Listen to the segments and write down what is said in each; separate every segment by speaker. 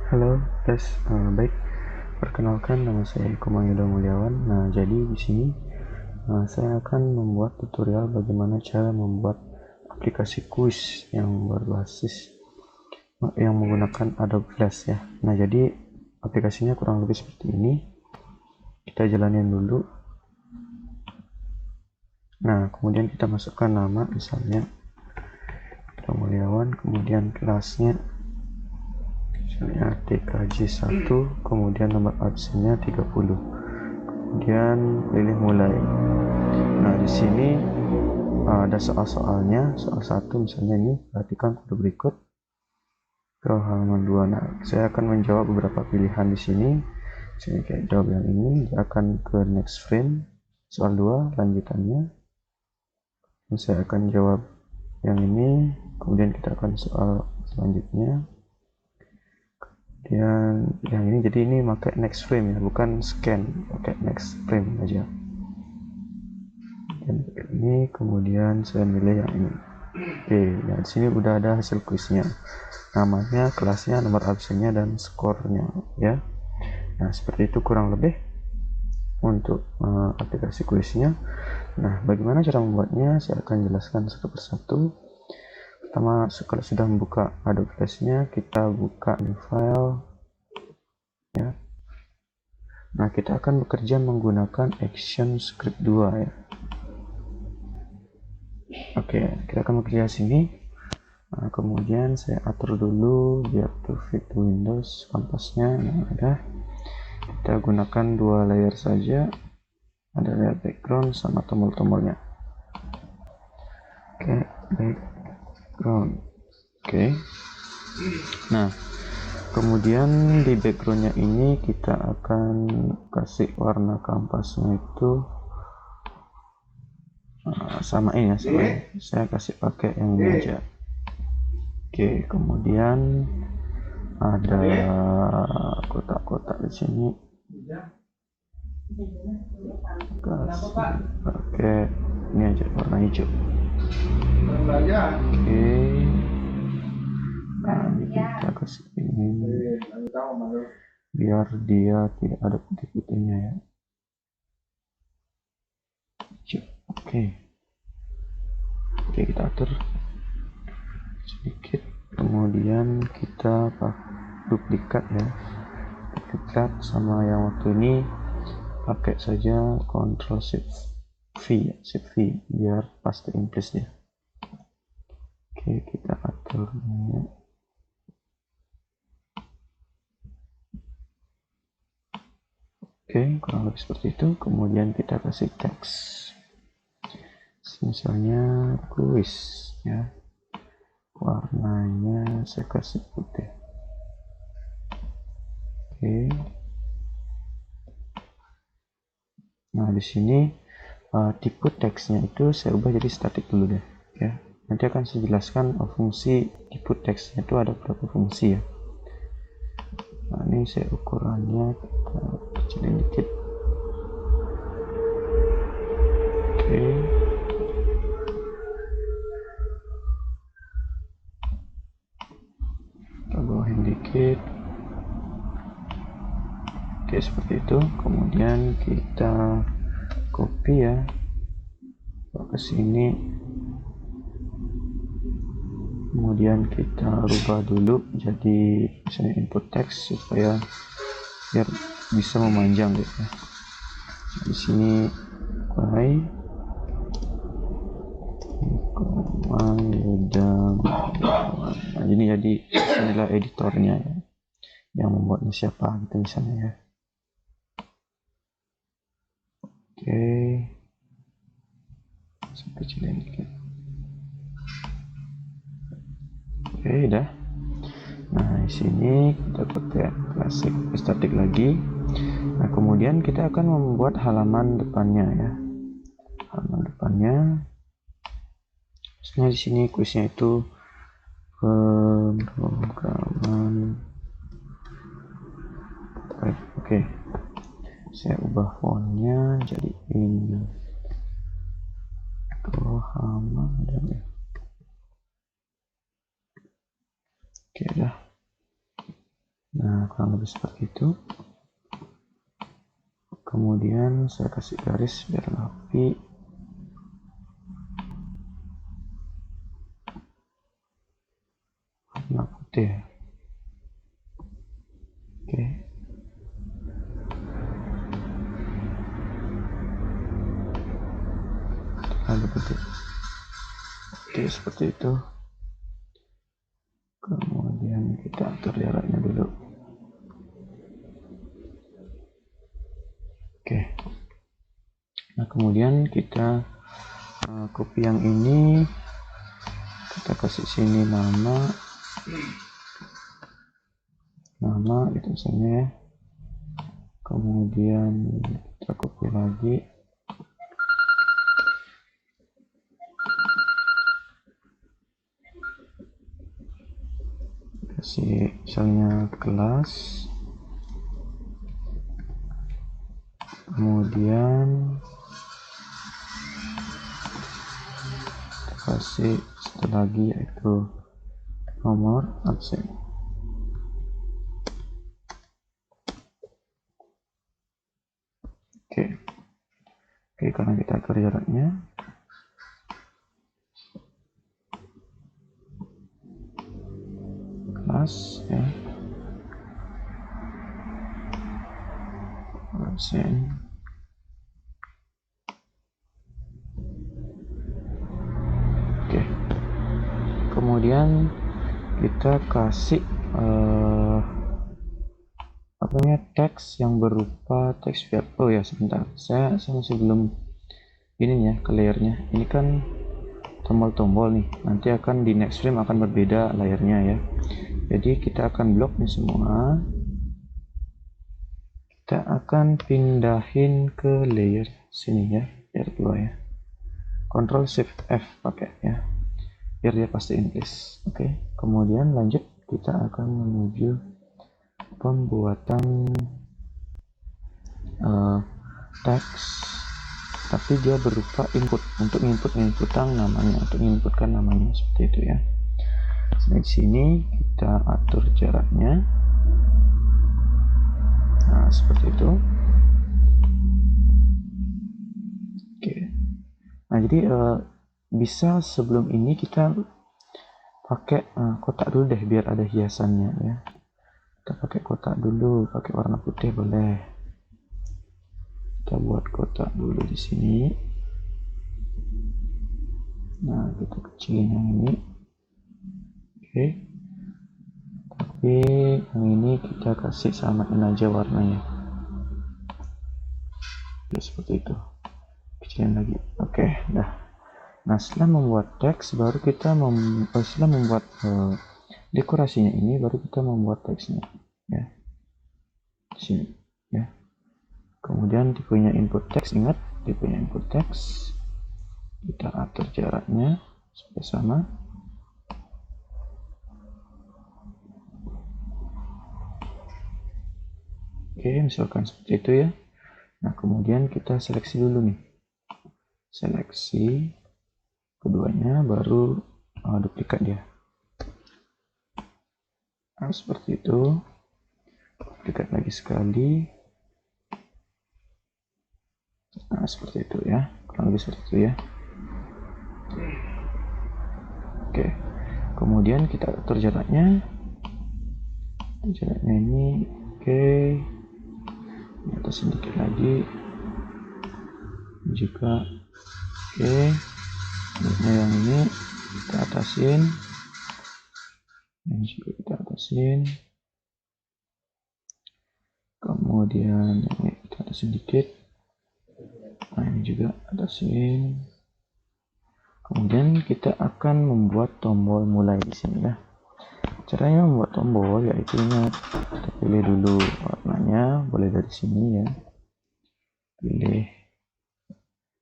Speaker 1: Halo, guys. Baik. Perkenalkan, nama saya Eko Mangyuda Mulyawan. Nah, jadi di sini saya akan membuat tutorial bagaimana cara membuat aplikasi kuis yang berbasis yang menggunakan Adobe Flash ya. Nah, jadi aplikasinya kurang lebih seperti ini. Kita jalanin dulu. Nah, kemudian kita masukkan nama, misalnya Eko Mulyawan, kemudian kelasnya misalnya TKJ1, kemudian nomor absennya 30. Kemudian pilih mulai. Nah, di sini ada soal-soalnya. Soal 1 misalnya ini, perhatikan kode berikut ke halaman 2. Nah, saya akan menjawab beberapa pilihan di sini. Saya kayak jawab yang ini, dia akan ke next frame. Soal 2 lanjutannya. Dan saya akan jawab yang ini, kemudian kita akan soal selanjutnya. Dan yang ini, jadi ini pakai next frame ya, bukan scan, pakai next frame aja. Dan ini kemudian saya milih yang ini. Oke, nah di sini udah ada hasil kuisnya, namanya, kelasnya, nomor absennya, dan skornya ya. Nah, seperti itu kurang lebih untuk aplikasi kuisnya. Nah, bagaimana cara membuatnya saya akan jelaskan satu persatu. Pertama, kalau sudah membuka Adobe Flash-nya, kita buka new file ya. Nah, kita akan bekerja menggunakan Action Script 2 ya. Oke, kita akan bekerja sini. Nah, kemudian saya atur dulu biar to fit Windows kanvasnya. Nah, ada. Kita gunakan 2 layer saja. Ada layer background sama tombol-tombolnya. Oke, background. Oke. Nah, kemudian di backgroundnya ini kita akan kasih warna kanvasnya itu samain ya, samain. Saya kasih pakai yang ini aja. Oke, kemudian ada kotak-kotak di sini. Kasih pakai ini aja, warna hijau. Oke. Nah, ini kita kasih ini biar dia tidak ada putih-putihnya ya. Oke. Oke, kita atur sedikit, kemudian kita duplikat ya, duplikat sama yang waktu ini pakai saja Ctrl Shift V ya, Shift V biar pasti in place ya. Oke, kita aturnya. Oke, kurang lebih seperti itu. Kemudian kita kasih teks, misalnya kuis ya, warnanya saya kasih putih. Oke. Nah, di sini tipe teksnya itu saya ubah jadi static dulu deh ya. Nanti akan saya jelaskan fungsi tipe teksnya itu ada berapa fungsi ya. Nah, ini saya ukurannya kita kecilin dikit. Oke. Kita bawahin dikit. Oke, seperti itu. Kemudian kita copy ya ke sini. Kemudian kita rubah dulu jadi misalnya input text supaya biar bisa memanjang gitu ya. Di sini mulai nah, ini jadi inilah editornya ya, yang membuatnya siapa gitu misalnya ya. Oke, saya kecilin dikit. Oke, udah. Nah, di sini kita pakai klasik static lagi. Nah, kemudian kita akan membuat halaman depannya ya. Halaman depannya. Sebenarnya di sini kuisnya itu pemrograman. Oke. Saya ubah fontnya jadi ini. Halaman ya. Oke, dah. Nah, kurang lebih seperti itu. Kemudian saya kasih garis biar rapi. Warna putih. Oke. Lalu putih. Oke, seperti itu. Kemudian kita atur jaraknya dulu. Oke. Nah, kemudian kita copy yang ini, kita kasih sini nama itu misalnya ya. Kemudian kita copy lagi, kasih misalnya kelas, kemudian kita kasih satu lagi yaitu nomor absen. Oke, karena kita atur jaraknya, kelas ya, absen. Oke, kemudian kita kasih teks yang berupa teks web. Oh ya, sebentar, saya masih belum ini ya ke layernya. Ini kan tombol-tombol nih, nanti akan di next frame akan berbeda layernya ya. Jadi kita akan blok nih semua, kita akan pindahin ke layer sini ya, layer 2 ya. Ctrl Shift F pakai ya, biar dia pasti in place. Oke, kemudian lanjut, kita akan menuju pembuatan teks, tapi dia berupa input, untuk inputkan namanya seperti itu ya. Nah, di sini kita atur jaraknya, nah seperti itu. Oke, nah jadi bisa sebelum ini kita pakai kotak dulu deh biar ada hiasannya ya. Kita pakai kotak dulu, pakai warna putih boleh. Kita buat kotak dulu di sini. Nah, kita kecilin yang ini. Oke. Tapi yang ini kita kasih samain aja warnanya. Oke, seperti itu. Kecilin lagi. Oke, dah. Nah, setelah membuat teks, baru kita setelah membuat dekorasinya ini, baru kita membuat teksnya ya. Di sini ya. Kemudian tipenya input teks, ingat tipenya input teks, kita atur jaraknya supaya sama. Oke, misalkan seperti itu ya. Nah, kemudian kita seleksi dulu nih, seleksi keduanya, baru duplikat dia. Nah, seperti itu. Duplikat lagi sekali. Nah, seperti itu ya, kurang lebih seperti itu ya. Oke, kemudian kita atur jaraknya. Jaraknya ini oke, di atas sedikit lagi juga. Oke, yang ini kita atasin, yang juga kita atasin. Kemudian ini kita atasin sedikit. Nah, ini juga atasin. Kemudian kita akan membuat tombol mulai di sini ya. Caranya membuat tombol yaitu ingat, kita pilih dulu warnanya, boleh dari sini ya, pilih.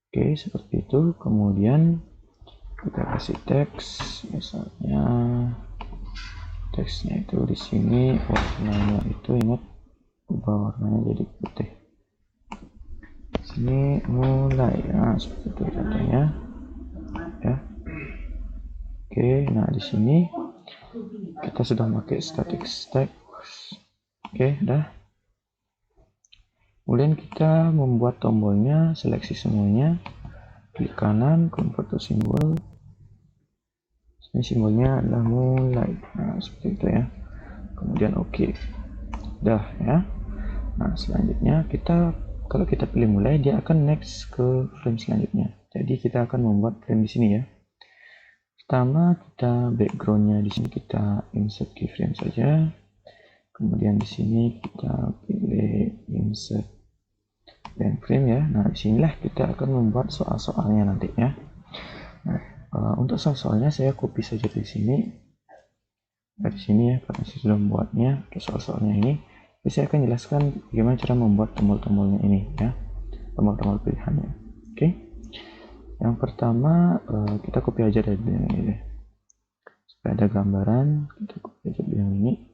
Speaker 1: Oke, seperti itu. Kemudian kita kasih teks, misalnya teksnya itu di sini, warnanya itu ingat ubah warnanya jadi putih. Di sini mulai, nah seperti itu contohnya ya. Oke, nah di sini kita sudah pakai static text. Oke, udah. Kemudian kita membuat tombolnya, seleksi semuanya, klik kanan, convert to symbol. Ini simbolnya adalah mulai. Nah, seperti itu ya. Kemudian oke. Udah ya. Nah, selanjutnya kalau kita pilih mulai, dia akan next ke frame selanjutnya. Jadi kita akan membuat frame di sini ya. Pertama, kita backgroundnya di sini kita insert keyframe saja. Kemudian di sini kita pilih insert dan frame ya. Nah, disinilah kita akan membuat soal-soalnya nanti ya. Nah, untuk soal-soalnya saya copy saja dari sini. Dari sini ya, karena saya sudah membuatnya. Untuk soal-soalnya ini, saya akan jelaskan bagaimana cara membuat tombol-tombolnya ini ya. Tombol-tombol pilihannya. Oke. Yang pertama, kita copy aja dari ini. Supaya ada gambaran, kita copy aja yang ini.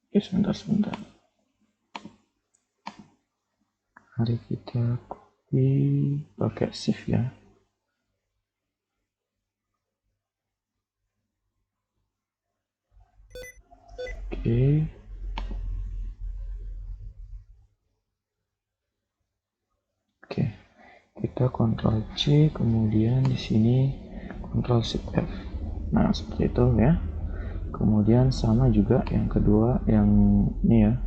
Speaker 1: Oke, sebentar. Mari kita copy pakai shift ya. Oke. Kita Ctrl C, kemudian di sini Ctrl Shift F. Nah, seperti itu ya. Kemudian sama juga yang kedua, yang ini ya.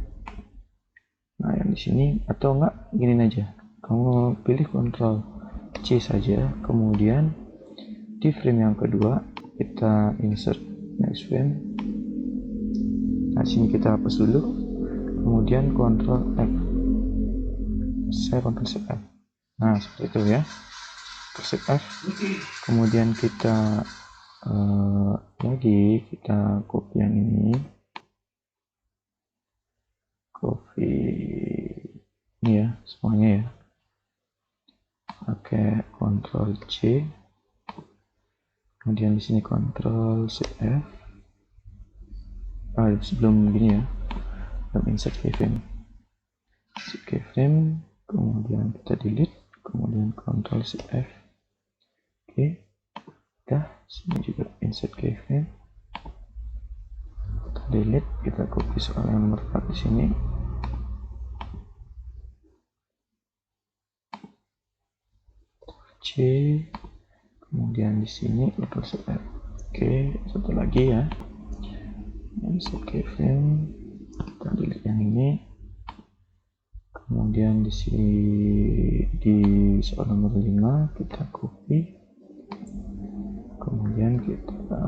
Speaker 1: Nah, yang di sini atau enggak gini aja. Kamu pilih Ctrl C saja, kemudian di frame yang kedua kita insert next frame. Nah, sini kita hapus dulu. Kemudian Ctrl F. Saya Ctrl Shift F. Nah, seperti itu ya. Shift F. Kemudian kita lagi kita copy yang ini, copy ini ya semuanya ya, pakai Ctrl C, kemudian di sini Ctrl Shift F. Sebelum gini ya, belum insert keyframe, kemudian kita delete, kemudian Ctrl Shift F. Oke, udah. Sini juga insert keyframe, kita delete, kita copy soal yang nomor 4 di sini. C, kemudian di sini Ctrl Shift F. Oke, satu lagi ya, insert keyframe, kita delete yang ini. Kemudian di sini di soal nomor 5 kita copy, kemudian kita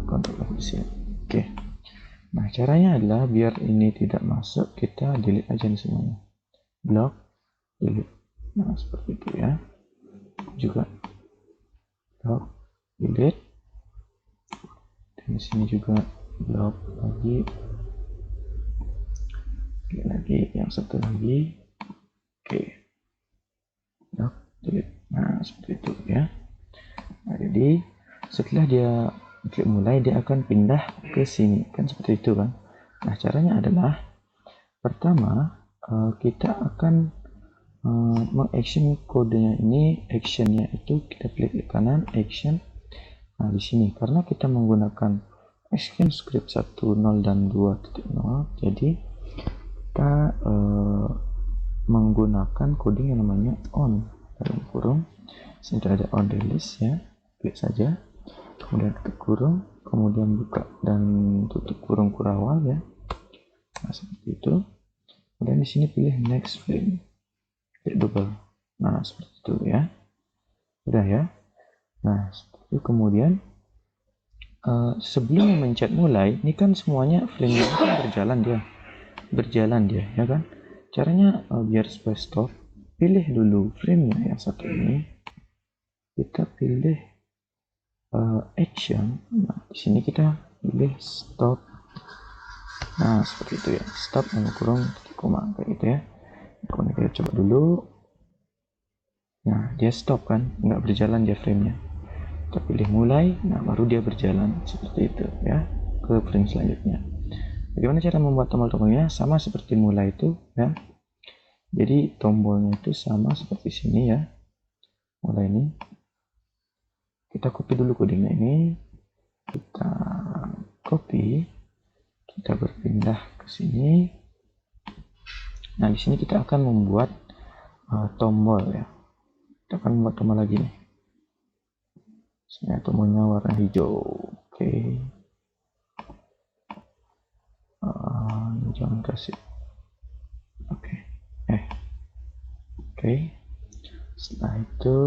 Speaker 1: Ctrl F di sini. Oke. Nah, caranya adalah biar ini tidak masuk, kita delete aja nih semuanya. Block, delete. Nah, seperti itu ya. Juga block, delete. Dan di sini juga block lagi. Lagi yang satu lagi. Oke. Block, delete. Nah, seperti itu ya. Nah, jadi setelah dia klik mulai, dia akan pindah ke sini kan, seperti itu kan. Nah, caranya adalah pertama kita akan mengaction kodenya ini. Actionnya itu kita klik kanan, action. Nah, di sini karena kita menggunakan ActionScript 1.0 dan 2.0, jadi kita menggunakan coding yang namanya on dalam kurung. Sini ada on release ya, klik saja, kemudian tutup kurung, kemudian buka dan tutup kurung kurawal ya. Nah, seperti itu. Kemudian di sini pilih next frame, klik double. Nah, seperti itu ya. Udah ya. Nah, seperti itu. Kemudian sebelum mencet mulai, ini kan semuanya frame kan berjalan dia ya kan. Caranya biar supaya stop, pilih dulu frame-nya yang satu ini, kita pilih action. Nah, di sini kita pilih stop. Nah, seperti itu ya, stop yang kurung koma kayak gitu ya. Kemudian kita coba dulu. Nah, dia stop kan, nggak berjalan dia frame-nya. Kita pilih mulai, nah baru dia berjalan seperti itu ya ke frame selanjutnya. Bagaimana cara membuat tombol-tombolnya? Sama seperti mulai itu ya. Jadi tombolnya itu sama seperti sini ya. Mulai ini kita copy dulu codingnya ini, kita copy, kita berpindah ke sini. Nah, di sini kita akan membuat tombol ya. Kita akan membuat tombol lagi nih. Sini tombolnya warna hijau. Oke. Jangan kasih. Oke. Setelah itu,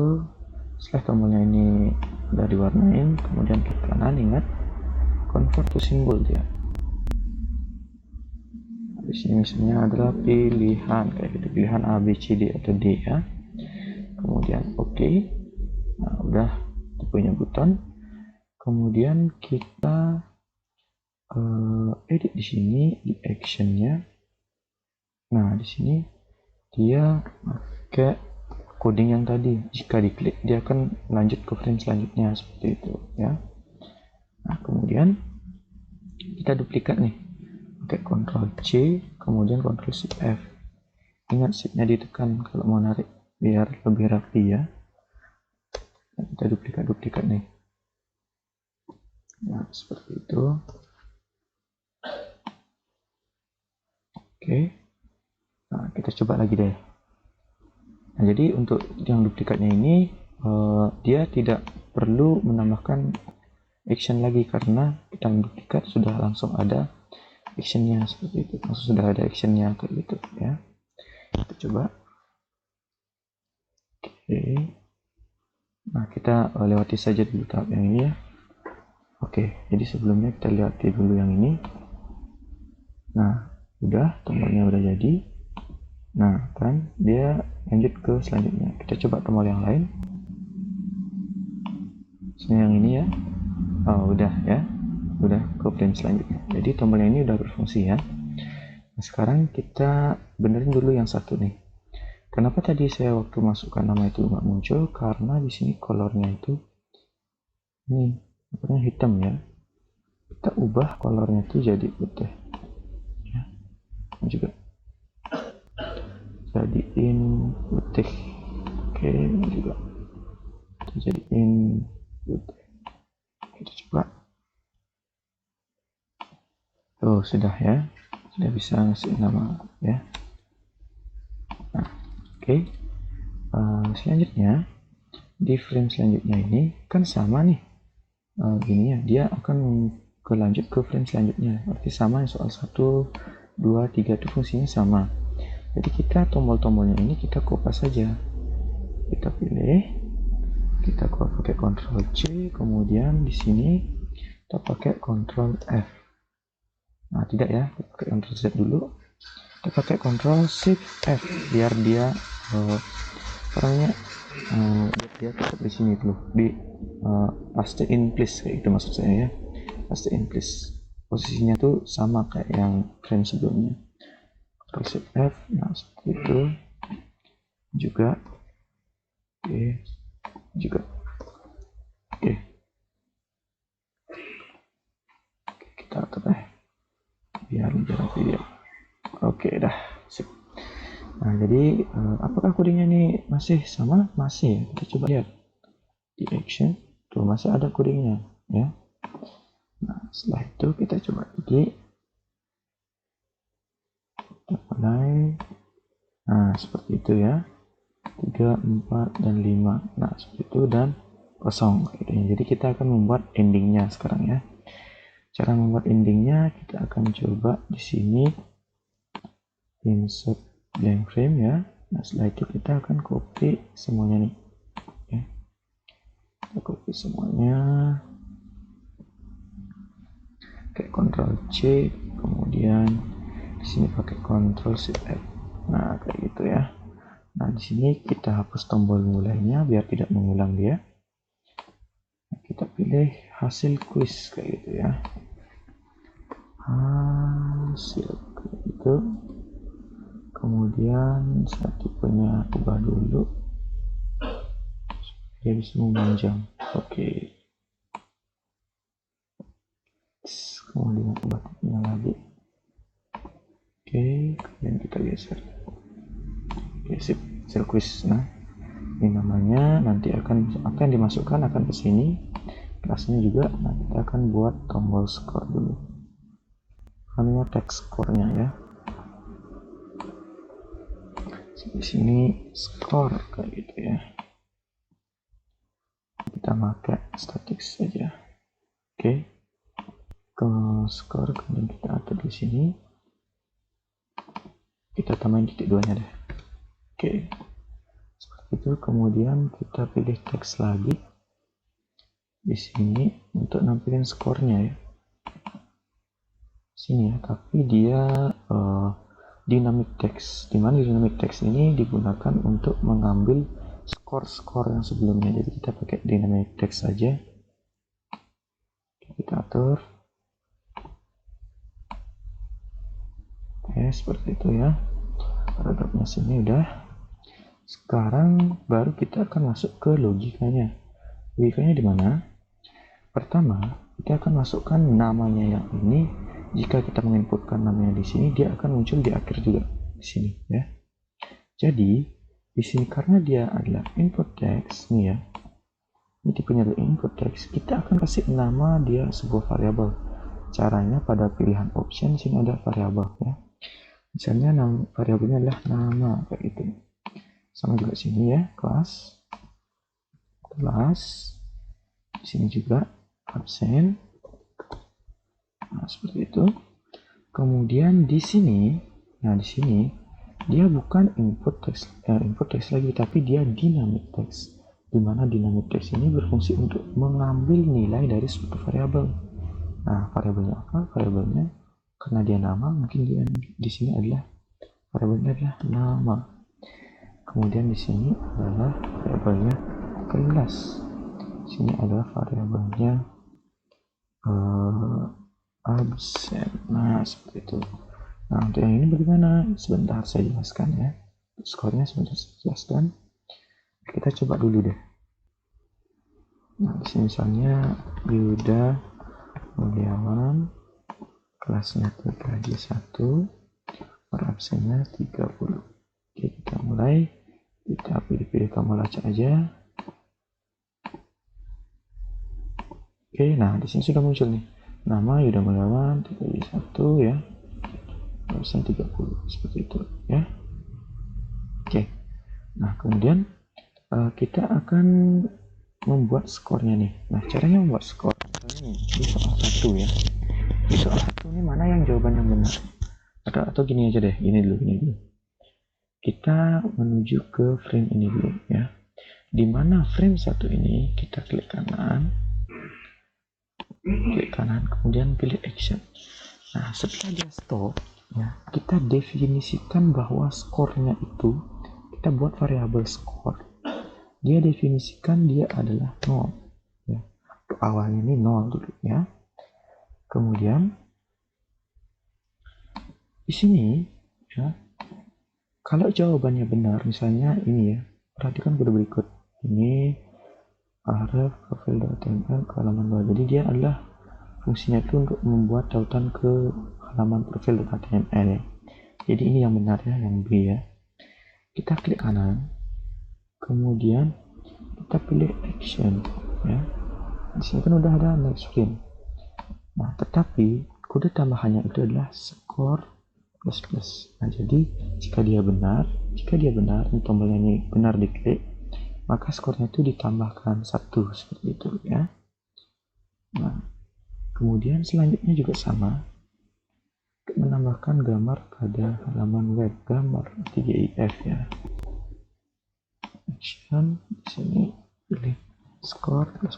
Speaker 1: setelah tombolnya ini udah diwarnain, kemudian ke kanan, ingat convert to symbol dia. Di sini misalnya adalah pilihan kayak gitu, pilihan A, B, C, D atau D ya. Kemudian oke. Nah, udah punya button. Kemudian kita edit di sini di actionnya. Nah, di sini dia pakai coding yang tadi. Jika diklik dia akan lanjut ke frame selanjutnya seperti itu ya. Nah, kemudian kita duplikat nih. Pakai Ctrl C, kemudian Ctrl Shift F. Ingat shiftnya ditekan kalau mau narik biar lebih rapi ya. Nah, kita duplikat nih. Nah, seperti itu. Oke. Nah, kita coba lagi deh. Nah, jadi untuk yang duplikatnya ini dia tidak perlu menambahkan action lagi karena kita duplikat sudah langsung ada actionnya seperti itu, langsung sudah ada actionnya kayak gitu ya. Kita coba. Oke. Nah, kita lewati saja dulu tahap yang ini ya. Oke, jadi sebelumnya kita lihat dulu yang ini. Nah, udah, tombolnya udah jadi. Nah, kan dia lanjut ke selanjutnya. Kita coba tombol yang lain. Misalnya yang ini ya. Oh, udah ya. Udah ke frame selanjutnya. Jadi tombolnya ini udah berfungsi ya. Nah, sekarang kita benerin dulu yang satu nih. Kenapa tadi saya waktu masukkan nama itu nggak muncul? Karena di sini colornya itu ini warnanya hitam ya. Kita ubah colornya itu jadi putih ya. Ini juga jadiin putih. Oke, ini juga kita jadiin putih. Kita coba. Oh, sudah ya, sudah bisa ngasih nama ya. Nah, oke. Selanjutnya di frame selanjutnya ini kan sama nih. Gini ya, dia akan lanjut ke frame selanjutnya. Berarti sama soal 1, 2, 3 itu fungsinya sama. Jadi kita tombol-tombolnya ini kita kopas saja. Kita pilih, kita pakai Ctrl C, kemudian di sini kita pakai Ctrl F. Nah, tidak ya, kita pakai Ctrl Z dulu. Kita pakai Ctrl Shift F biar dia dia tetap di sini dulu, di paste in place kayak itu maksud saya ya. Paste in place, posisinya tuh sama kayak yang frame sebelumnya. Ctrl Shift F. Nah, seperti itu juga. Oke, juga. Oke, kita atur biar lebih rapi ya. Oke, dah sip. Nah, jadi apakah codingnya ini masih sama? Masih ya. Kita coba lihat di action tuh masih ada codingnya ya. Nah, setelah itu kita coba lagi, kita mulai. Nah, seperti itu ya, 3, 4, dan 5. Nah, seperti itu, dan kosong gitu ya. Jadi kita akan membuat endingnya sekarang ya. Cara membuat endingnya kita akan coba di sini insert blank frame ya. Nah, setelah itu kita akan copy semuanya nih ya. Kita copy semuanya, pakai Ctrl C, kemudian di sini pakai Ctrl Shift F. Nah, kayak gitu ya. Nah, di sini kita hapus tombol mulainya biar tidak mengulang dia. Nah, kita pilih hasil quiz kayak gitu ya. Hasil kayak gitu. Kemudian satu punya ubah dulu. Dia bisa memanjang. Oke. Kemudian ubah tipenya lagi. Oke, kemudian kita geser. Oke, sip, hasil quiz. Nah, ini namanya nanti akan dimasukkan akan ke sini. kelasnya juga. Nah, kita akan buat tombol skor dulu, namanya text score-nya ya. Di sini skor kayak gitu ya, kita pakai static saja. Oke, ke skor kemudian kita atur di sini, kita tambahin titik 2-nya deh. Oke, seperti itu. Kemudian kita pilih teks lagi di sini untuk nampilin skornya ya, sini ya, tapi dia dynamic text, dimana dynamic text ini digunakan untuk mengambil skor-skor yang sebelumnya. Jadi kita pakai dynamic text saja, kita atur. Oke, seperti itu ya, paragrafnya sini udah. Sekarang baru kita akan masuk ke logikanya. Logikanya di mana? Pertama, kita akan masukkan namanya yang ini. Jika kita menginputkan namanya di sini, dia akan muncul di akhir juga di sini ya. Jadi di sini karena dia adalah input text nih ya, ini tipenya adalah input text, kita akan kasih nama dia sebuah variabel. Caranya pada pilihan option sini ada variabel ya. Misalnya nama variabelnya adalah nama kayak gitu. Sama juga sini ya, kelas. Di sini juga absen. Nah, seperti itu. Kemudian di sini, nah di sini dia bukan input text lagi, tapi dia dynamic text. Di mana dynamic text ini berfungsi untuk mengambil nilai dari suatu variabel. Nah, variabelnya apa? Variabelnya karena dia nama, mungkin dia di sini adalah variabelnya adalah nama. Kemudian di sini adalah variabelnya kelas. Di sini adalah variabelnya absen. Nah, seperti itu. Nah, untuk yang ini bagaimana? Sebentar saya jelaskan ya. Skornya sebentar saya jelaskan. Kita coba dulu deh. Nah, di sini misalnya Yuda Mulyawan, kelasnya TKJ1, absennya 30. Oke, kita mulai. Kita pilih tombol acak aja. Oke, nah di sini sudah muncul nih. Nama Yuda Mulyawan TKJ1 ya. Absen 30 seperti itu ya. Oke. Nah, kemudian kita akan membuat skornya nih. Nah, caranya membuat skor misalnya nih, di soal 1 ya. Di soal 1 ini mana yang jawaban yang benar? Atau gini aja deh, gini dulu. Kita menuju ke frame ini dulu ya. Di mana frame 1 ini kita klik kanan, kemudian pilih action. Nah, setelah dia stop ya, kita definisikan bahwa skornya itu, kita buat variabel skor. Dia definisikan dia adalah 0 ya. Untuk awalnya ini 0 dulu ya. Kemudian di sini ya, kalau jawabannya benar, misalnya ini ya, perhatikan kode berikut ini, aref profil.html ke halaman 2. Jadi dia adalah fungsinya itu untuk membuat tautan ke halaman profil.html ya. Jadi ini yang benar ya, yang B ya. Kita klik kanan, kemudian kita pilih action ya. Di sini kan udah ada next frame. Nah, tetapi kode tambahannya itu adalah skor plus. Nah, jadi jika dia benar, ini tombolnya ini benar diklik, maka skornya itu ditambahkan 1 seperti itu ya. Nah, kemudian selanjutnya juga sama, untuk menambahkan gambar pada halaman web, gambar GIF ya. Action di sini pilih skor plus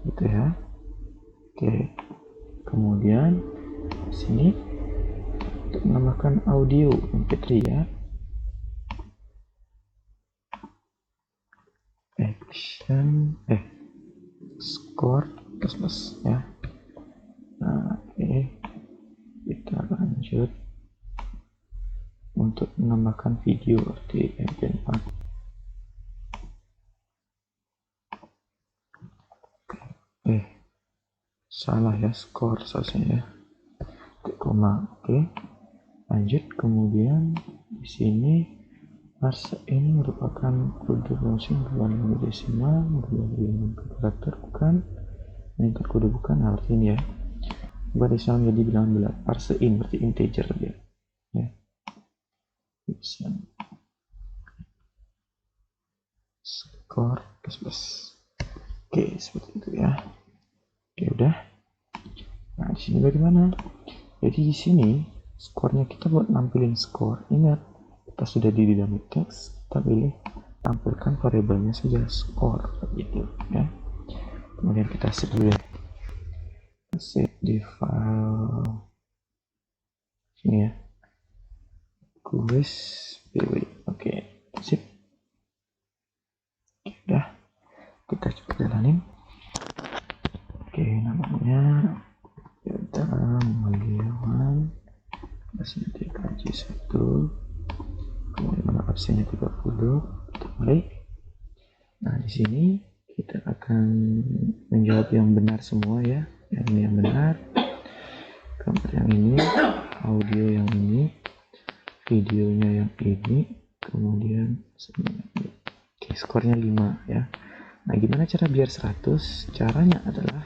Speaker 1: gitu ya. Oke, kemudian di sini untuk menambahkan audio MP3 ya, action skor plus ya. Nah, oke, kita lanjut untuk menambahkan video di MP4. Salah ya, skor seharusnya ya, koma. Oke, lanjut. Kemudian di sini Parse ini merupakan kode browsing bukan desimal, bukan karakter bukan, meningkat kode bukan, arti ini ya. Buat desimal menjadi bilangan bulat. Parse in berarti integer dia. Ya. Skor plus. Oke, seperti itu ya. Oke, udah. Nah, di sini bagaimana? Jadi di sini skornya kita buat nampilin skor. Ingat, kita sudah di dynamic text, kita pilih tampilkan variabelnya saja skor gitu ya. Kemudian kita save dulu ya. Save di file sini ya. Quiz pw. Oke, sip. Udah, kita coba jalanin. Oke, namanya kita Muliawan, absennya TKJ 1, kemudian absennya 30. Kita mulai. Nah, di sini kita akan menjawab yang benar semua ya. Yang ini yang benar, gambar yang ini, audio yang ini, videonya yang ini, kemudian oke, skornya 5 ya. Nah, gimana cara biar 100? Caranya adalah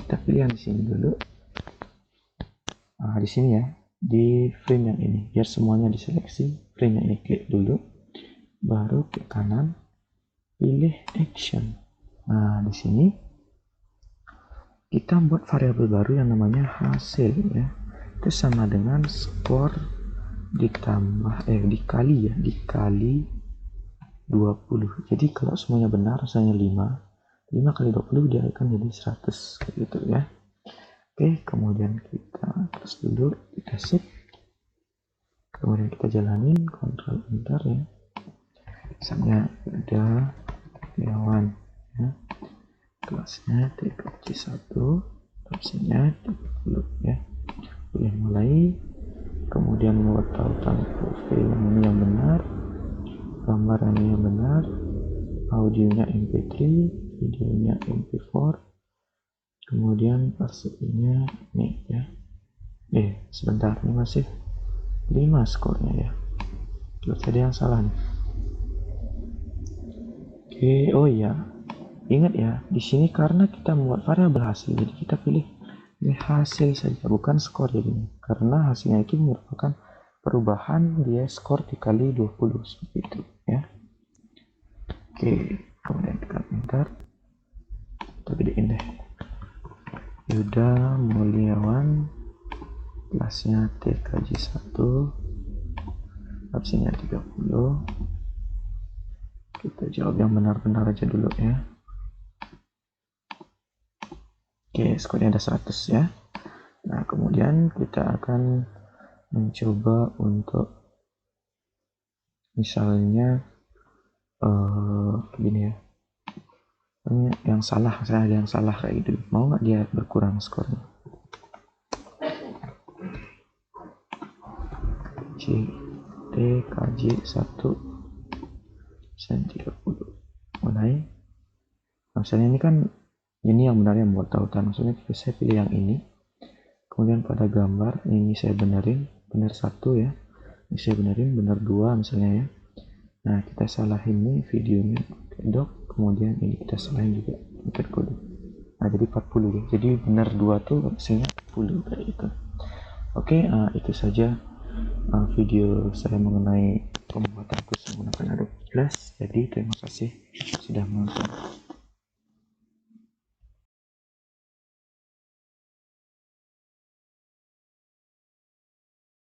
Speaker 1: kita pilih yang di sini dulu. Nah, di sini ya, di frame yang ini, biar semuanya diseleksi. Frame yang ini klik dulu, baru ke kanan, pilih action. Nah, di sini kita buat variabel baru yang namanya hasil ya. Itu sama dengan skor ditambah dikali 20. Jadi kalau semuanya benar, misalnya 5 kali 20 dia akan jadi 100 gitu ya. Oke, kemudian kita terus dulu, kita save, kemudian kita jalanin, Ctrl Enter ya. Misalnya ada Yawan ya, kelasnya TKJ 1, opsinya 30 ya. Boleh mulai, kemudian membuat tautan profil ini yang benar, gambar ini yang benar, audionya MP3, videonya MP4, kemudian parse-nya nih ya. Sebentar, ini masih 5 skornya ya. Berarti ada yang salah nih. Oke, oh iya, ingat ya, di sini karena kita membuat variabel hasil, jadi kita pilih hasil saja, bukan skor jadi, karena hasilnya itu merupakan perubahan dia skor dikali 20 seperti itu ya. Oke, kemudian kita enter, kita gedein deh. Yuda Muliawan, kelasnya TKJ 1, absennya 30. Kita jawab yang benar-benar aja dulu ya. Oke, skornya ada 100 ya. Nah, kemudian kita akan mencoba untuk misalnya gini ya. Ini yang salah, saya ada yang salah kayak gitu. Mau nggak dia berkurang skornya? TKJ 1 30. Mulai. Nah, misalnya ini kan ini yang benar yang buat tautan, maksudnya saya pilih yang ini, kemudian pada gambar ini saya benerin, benar 1 ya, ini saya benerin benar 2 misalnya ya. Nah, kita salahin ini videonya dok, kemudian ini kita salahin juga enter kode. Nah, jadi 40 ya, jadi benar 2 tuh hasilnya 40 kayak itu. Oke, itu saja video saya mengenai pembuatan kursus menggunakan Adobe Flash. Jadi terima kasih sudah menonton.